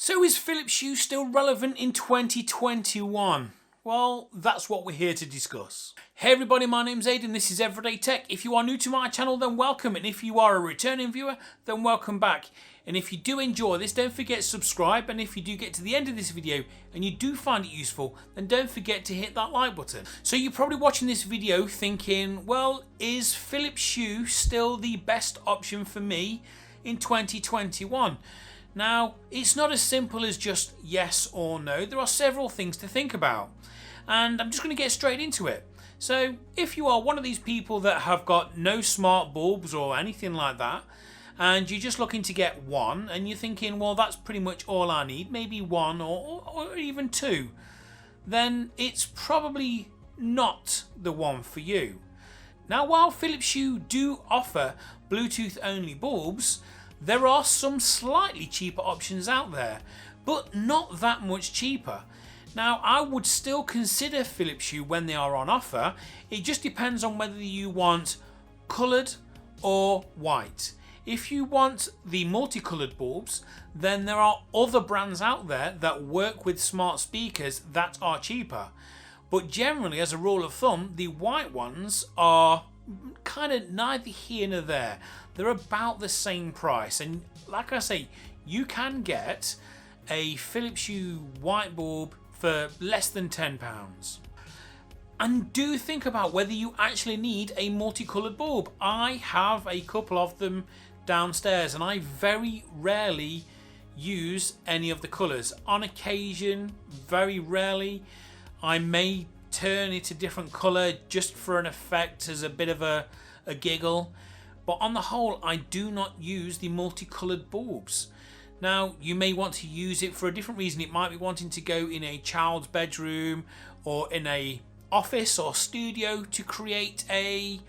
So is Philips Hue still relevant in 2021? Well, that's what we're here to discuss. Hey everybody, my name's Aidan, this is Everyday Tech. If you are new to my channel, then welcome, and if you are a returning viewer, then welcome back. And if you do enjoy this, don't forget to subscribe, and if you do get to the end of this video and you do find it useful, then don't forget to hit that like button. So you're probably watching this video thinking, well, is Philips Hue still the best option for me in 2021? Now, it's not as simple as just yes or no. There are several things to think about, and I'm just going to get straight into it. So if you are one of these people that have got no smart bulbs or anything like that, and you're just looking to get one, and you're thinking, well, that's pretty much all I need, maybe one or even two, then it's probably not the one for you. Now, while Philips Hue do offer Bluetooth only bulbs, there are some slightly cheaper options out there, but not that much cheaper. Now, I would still consider Philips Hue when they are on offer. It just depends on whether you want coloured or white. If you want the multicoloured bulbs, then there are other brands out there that work with smart speakers that are cheaper. But generally, as a rule of thumb, the white ones are kind of neither here nor there. They're about the same price, and like I say, you can get a Philips Hue white bulb for less than £10. And do think about whether you actually need a multicoloured bulb. I have a couple of them downstairs, and I very rarely use any of the colours. On occasion, very rarely, I may turn it a different colour just for an effect, as a bit of a giggle. But on the whole, I do not use the multicoloured bulbs. Now, you may want to use it for a different reason. It might be wanting to go in a child's bedroom or in a office or studio to create a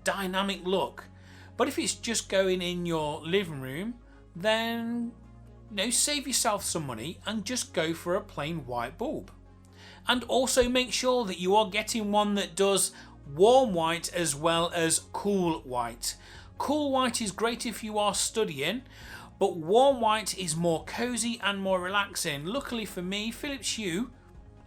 dynamic look. But if it's just going in your living room, then save yourself some money and just go for a plain white bulb. And also make sure that you are getting one that does warm white as well as cool white. Cool white is great if you are studying, but warm white is more cozy and more relaxing. Luckily for me, Philips Hue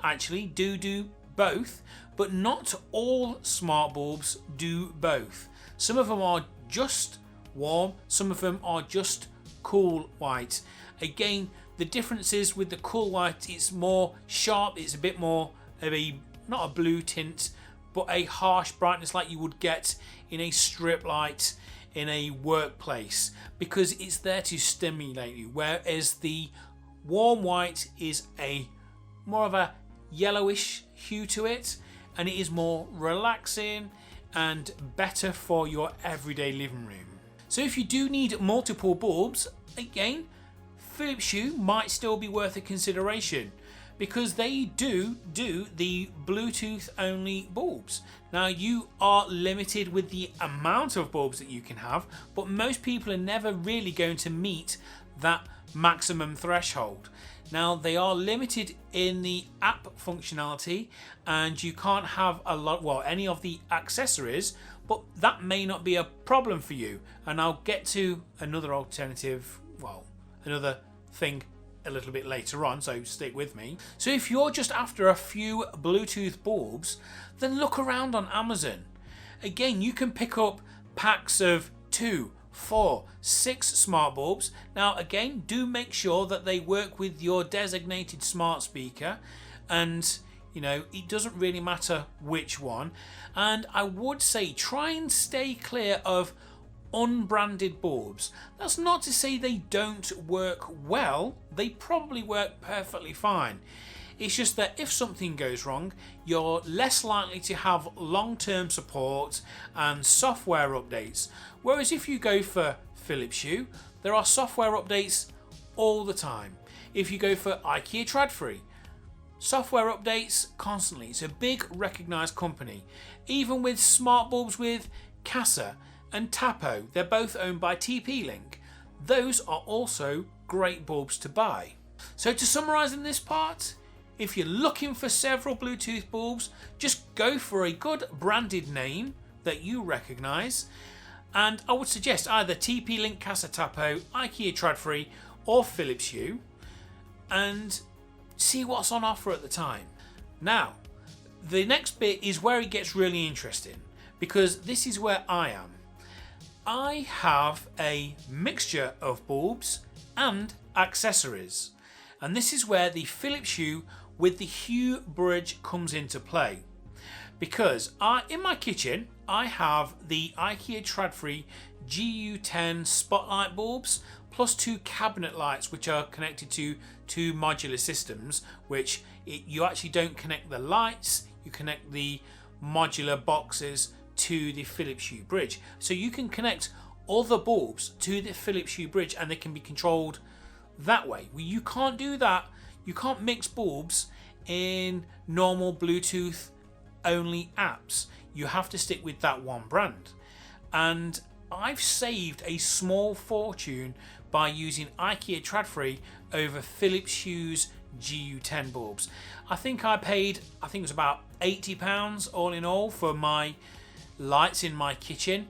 actually do both, but not all smart bulbs do both. Some of them are just warm, some of them are just cool white. Again, the difference is with the cool white, it's more sharp, it's a bit more of a, not a blue tint, but a harsh brightness like you would get in a strip light in a workplace, because it's there to stimulate you, whereas the warm white is a more of a yellowish hue to it, and it is more relaxing and better for your everyday living room. So if you do need multiple bulbs, again, Philips Hue might still be worth a consideration, because they do the Bluetooth only bulbs. Now, you are limited with the amount of bulbs that you can have, but most people are never really going to meet that maximum threshold. Now, they are limited in the app functionality, and you can't have any of the accessories, but that may not be a problem for you. And I'll get to another alternative, another thing a little bit later on, so stick with me. So if you're just after a few Bluetooth bulbs, then look around on Amazon. Again, you can pick up packs of 2, 4, 6 smart bulbs. Now again, do make sure that they work with your designated smart speaker, and it doesn't really matter which one. And I would say try and stay clear of unbranded bulbs. That's not to say they don't work well, they probably work perfectly fine. It's just that if something goes wrong, you're less likely to have long-term support and software updates. Whereas if you go for Philips Hue, there are software updates all the time. If you go for IKEA Tradfri, software updates constantly. It's a big recognised company. Even with smart bulbs with Kasa and Tapo, they're both owned by TP-Link. Those are also great bulbs to buy. So to summarise in this part, if you're looking for several Bluetooth bulbs, just go for a good branded name that you recognise, and I would suggest either TP-Link, Kasa, Tapo, IKEA Tradfri or Philips Hue. and see what's on offer at the time. Now, the next bit is where it gets really interesting, because this is where I am. I have a mixture of bulbs and accessories, and this is where the Philips Hue with the Hue bridge comes into play, because in my kitchen I have the IKEA Tradfri GU10 spotlight bulbs plus 2 cabinet lights which are connected to 2 modular systems, which you actually don't connect the lights, you connect the modular boxes to the Philips Hue bridge. So you can connect other bulbs to the Philips Hue bridge and they can be controlled that way. You can't do that. You can't mix bulbs in normal Bluetooth only apps. You have to stick with that one brand. And I've saved a small fortune by using IKEA Tradfri over Philips Hue's GU10 bulbs. I think it was about £80 all in all for my lights in my kitchen,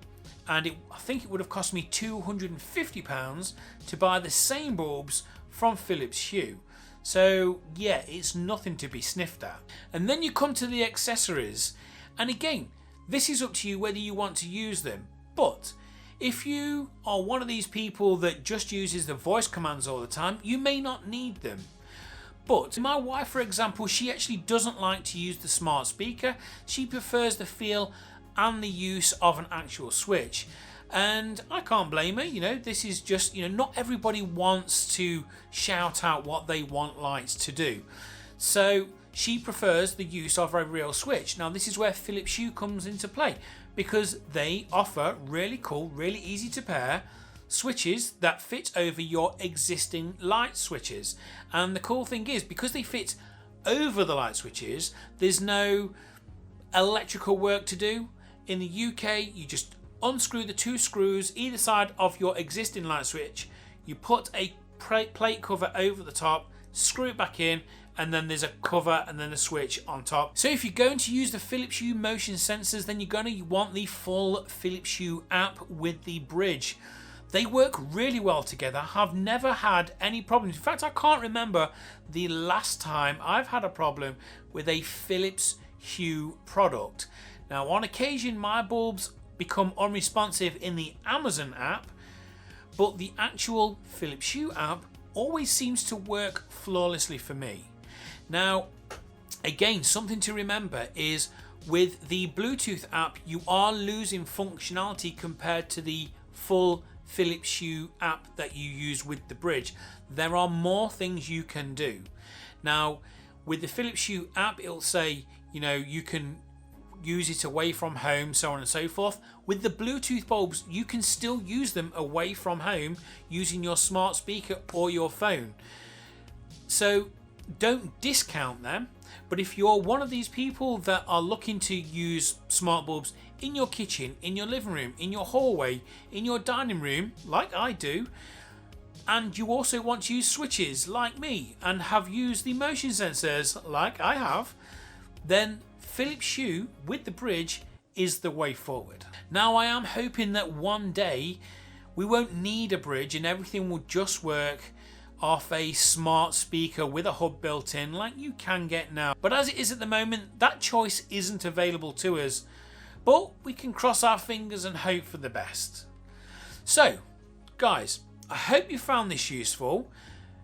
and I think it would have cost me £250 to buy the same bulbs from Philips Hue. So yeah, it's nothing to be sniffed at. And then you come to the accessories, and again, this is up to you whether you want to use them. But if you are one of these people that just uses the voice commands all the time, you may not need them. But my wife, for example, she actually doesn't like to use the smart speaker. She prefers the feel and the use of an actual switch. And I can't blame her, this is just, not everybody wants to shout out what they want lights to do. So she prefers the use of a real switch. Now this is where Philips Hue comes into play, because they offer really cool, really easy to pair switches that fit over your existing light switches. And the cool thing is, because they fit over the light switches, there's no electrical work to do. In the UK, you just unscrew the 2 screws either side of your existing light switch, you put a plate cover over the top, screw it back in, and then there's a cover and then a switch on top. So if you're going to use the Philips Hue motion sensors, then you're going to want the full Philips Hue app with the bridge. They work really well together. I've never had any problems. In fact, I can't remember the last time I've had a problem with a Philips Hue product. Now, on occasion, my bulbs become unresponsive in the Amazon app, but the actual Philips Hue app always seems to work flawlessly for me. Now, again, something to remember is with the Bluetooth app, you are losing functionality compared to the full Philips Hue app that you use with the bridge. There are more things you can do. Now, with the Philips Hue app, it'll say, you can use it away from home, so on and so forth. With the Bluetooth bulbs, you can still use them away from home using your smart speaker or your phone. So don't discount them. But if you're one of these people that are looking to use smart bulbs in your kitchen, in your living room, in your hallway, in your dining room, like I do, and you also want to use switches like me and have used the motion sensors like I have, then Philips Hue with the bridge is the way forward. Now, I am hoping that one day we won't need a bridge and everything will just work off a smart speaker with a hub built in like you can get now. But as it is at the moment, that choice isn't available to us. But we can cross our fingers and hope for the best. So, guys, I hope you found this useful.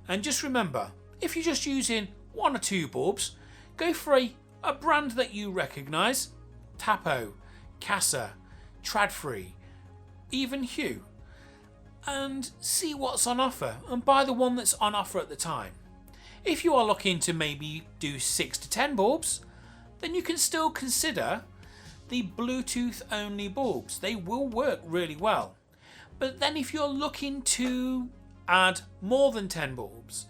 And just remember, if you're just using 1 or 2 bulbs, go for a brand that you recognise. Tapo, Casa, Tradfri, even Hue. And see what's on offer and buy the one that's on offer at the time. If you are looking to maybe do 6 to 10 bulbs, then you can still consider the Bluetooth only bulbs. They will work really well. But then if you're looking to add more than 10 bulbs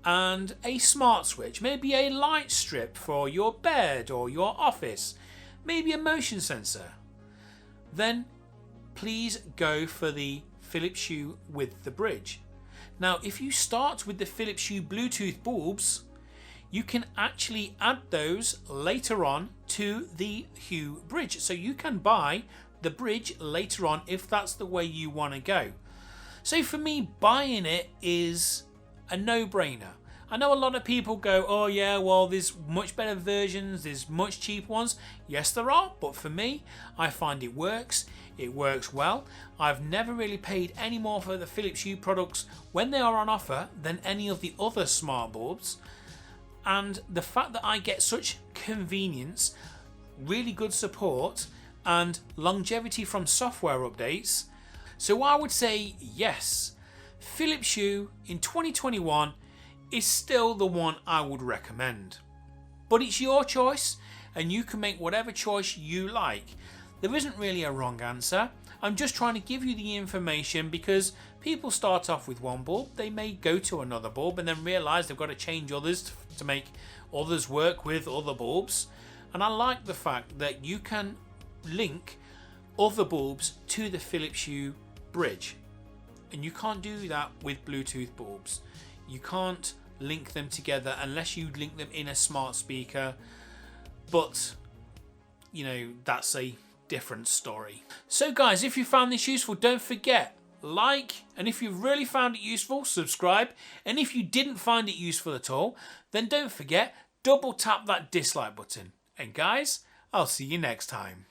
and a smart switch, maybe a light strip for your bed or your office, maybe a motion sensor, then please go for the Philips Hue with the bridge. Now, if you start with the Philips Hue Bluetooth bulbs, you can actually add those later on to the Hue bridge. So you can buy the bridge later on if that's the way you want to go. So for me, buying it is a no-brainer. I know a lot of people go, oh yeah, well there's much better versions, there's much cheaper ones. Yes there are, but for me, I find it works well. I've never really paid any more for the Philips Hue products when they are on offer than any of the other smart bulbs. And the fact that I get such convenience, really good support and longevity from software updates, so I would say yes, Philips Hue in 2021 is still the one I would recommend. But it's your choice and you can make whatever choice you like. There isn't really a wrong answer. I'm just trying to give you the information because people start off with one bulb, they may go to another bulb and then realise they've got to change others to make others work with other bulbs. And I like the fact that you can link other bulbs to the Philips Hue bridge. And you can't do that with Bluetooth bulbs. You can't link them together unless you link them in a smart speaker. But, you know, that's a different story. So guys, if you found this useful, don't forget, like, and if you've really found it useful, subscribe. And if you didn't find it useful at all, then don't forget, double tap that dislike button. And guys, I'll see you next time.